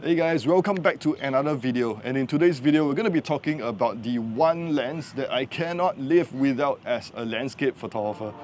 Hey guys, welcome back to another video, and in today's video we're going to be talking about the one lens that I cannot live without as a landscape photographer.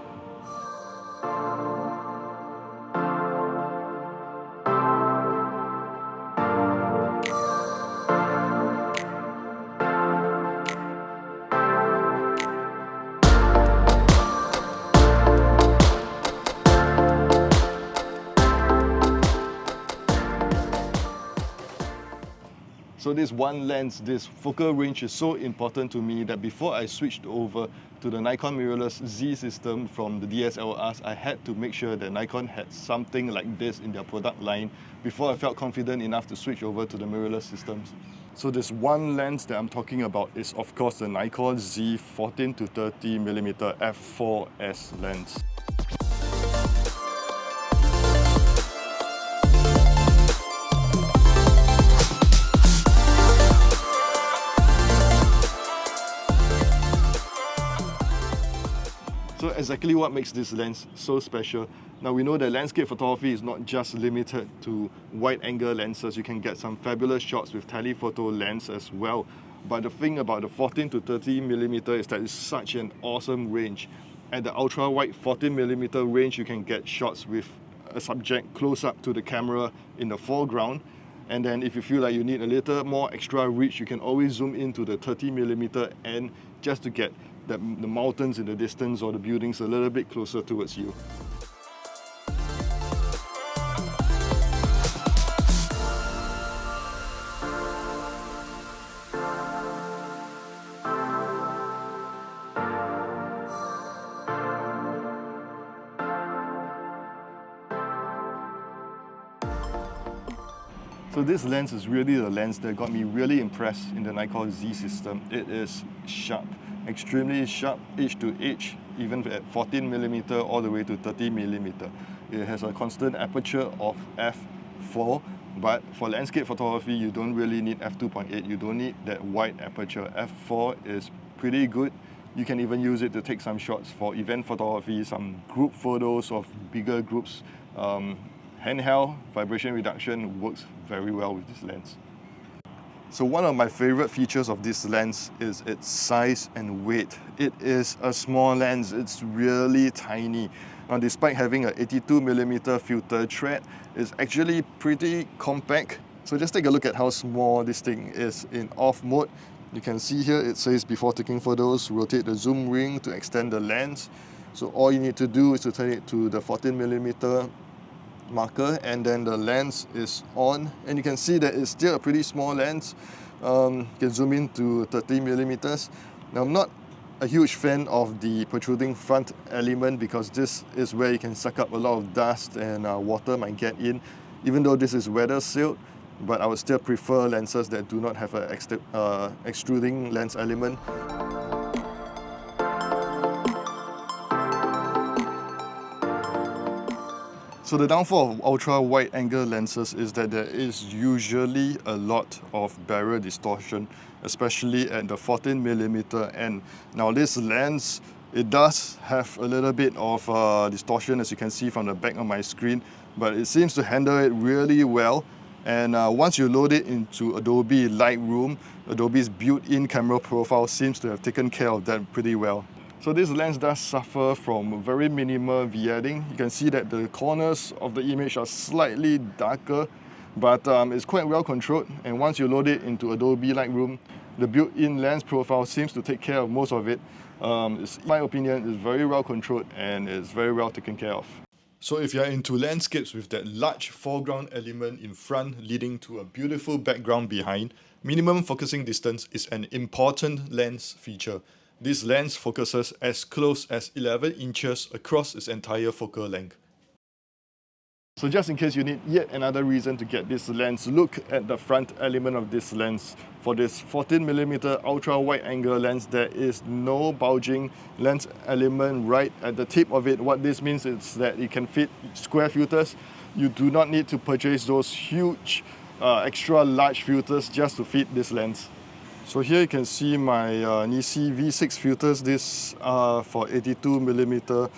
So this one lens, this focal range is so important to me that before I switched over to the Nikon mirrorless Z system from the DSLRs, I had to make sure that Nikon had something like this in their product line before I felt confident enough to switch over to the mirrorless systems. So this one lens that I'm talking about is of course the NIKKOR Z 14 to 30mm f4s lens. So exactly what makes this lens so special. Now we know that landscape photography is not just limited to wide-angle lenses. You can get some fabulous shots with telephoto lens as well. But the thing about the 14 to 30mm is that it's such an awesome range. At the ultra-wide 14mm range, you can get shots with a subject close up to the camera in the foreground. And then if you feel like you need a little more extra reach, you can always zoom into the 30mm end just to get the mountains in the distance or the buildings a little bit closer towards you. So this lens is really the lens that got me really impressed in the NIKOR Z system. It is sharp, extremely sharp edge to edge, even at 14mm all the way to 30mm. It has a constant aperture of f4, but for landscape photography you don't really need f2.8, you don't need that wide aperture. f4 is pretty good. You can even use it to take some shots for event photography, some group photos of bigger groups. Handheld vibration reduction works very well with this lens. So one of my favorite features of this lens is its size and weight. It is a small lens, it's really tiny. Now despite having a 82mm filter thread, it's actually pretty compact. So just take a look at how small this thing is in off mode. You can see here it says before taking photos, rotate the zoom ring to extend the lens. So all you need to do is to turn it to the 14mm marker, and then the lens is on, and you can see that it's still a pretty small lens. You can zoom in to 30mm. Now I'm not a huge fan of the protruding front element because this is where you can suck up a lot of dust and water might get in, even though this is weather sealed. But I would still prefer lenses that do not have an extruding lens element. So the downfall of ultra-wide angle lenses is that there is usually a lot of barrel distortion, especially at the 14mm end. Now this lens, it does have a little bit of distortion, as you can see from the back of my screen, but it seems to handle it really well. And once you load it into Adobe Lightroom, Adobe's built-in camera profile seems to have taken care of that pretty well. So this lens does suffer from very minimal vignetting. You can see that the corners of the image are slightly darker, but it's quite well controlled. And once you load it into Adobe Lightroom, the built-in lens profile seems to take care of most of it. In my opinion, it's very well controlled and it's very well taken care of. So if you're into landscapes with that large foreground element in front leading to a beautiful background behind, minimum focusing distance is an important lens feature. This lens focuses as close as 11 inches across its entire focal length. So just in case you need yet another reason to get this lens, look at the front element of this lens. For this 14mm ultra wide angle lens, there is no bulging lens element right at the tip of it. What this means is that it can fit square filters. You do not need to purchase those huge extra large filters just to fit this lens. So here you can see my Nisi V6 filters. This are for 82mm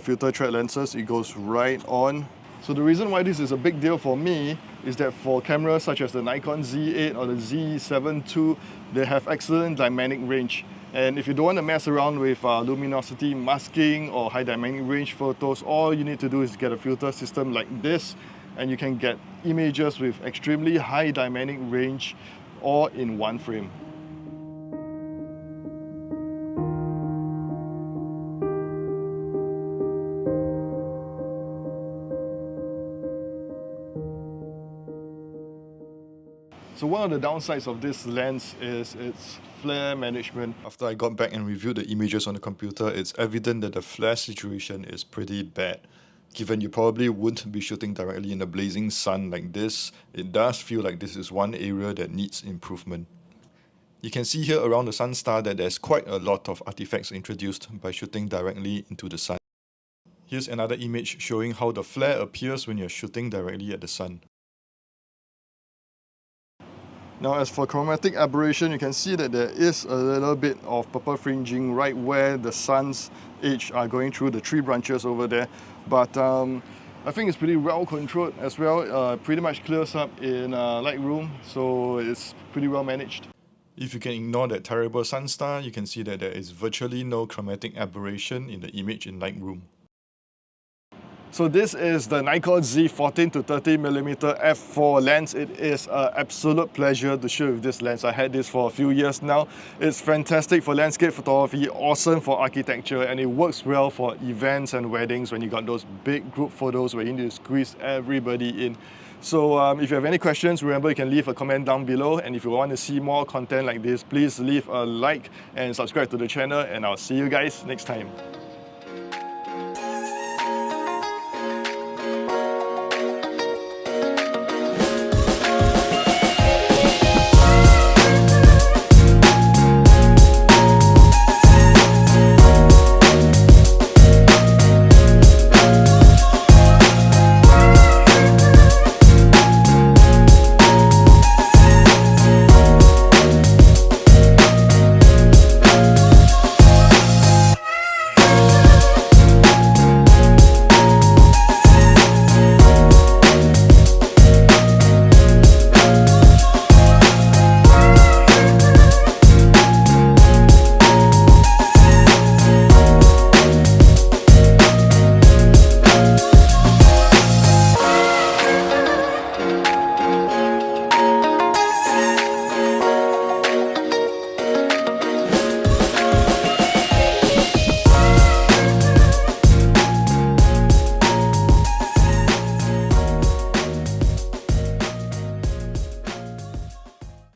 filter thread lenses. It goes right on. So the reason why this is a big deal for me is that for cameras such as the Nikon Z8 or the Z7 II, they have excellent dynamic range. And if you don't want to mess around with luminosity masking or high dynamic range photos, all you need to do is get a filter system like this, and you can get images with extremely high dynamic range all in one frame. So one of the downsides of this lens is its flare management. After I got back and reviewed the images on the computer, it's evident that the flare situation is pretty bad. Given you probably wouldn't be shooting directly in the blazing sun like this, it does feel like this is one area that needs improvement. You can see here around the sun star that there's quite a lot of artifacts introduced by shooting directly into the sun. Here's another image showing how the flare appears when you're shooting directly at the sun. Now as for chromatic aberration, you can see that there is a little bit of purple fringing right where the sun's edge are going through the tree branches over there. But I think it's pretty well controlled as well. Pretty much clears up in Lightroom, so it's pretty well managed. If you can ignore that terrible sun star, you can see that there is virtually no chromatic aberration in the image in Lightroom. So this is the NIKKOR Z 14 to 30mm f4 lens. It is an absolute pleasure to shoot with this lens. I had this for a few years now. It's fantastic for landscape photography, awesome for architecture, and it works well for events and weddings when you got those big group photos where you need to squeeze everybody in. So if you have any questions, remember you can leave a comment down below, and if you want to see more content like this, please leave a like and subscribe to the channel, and I'll see you guys next time.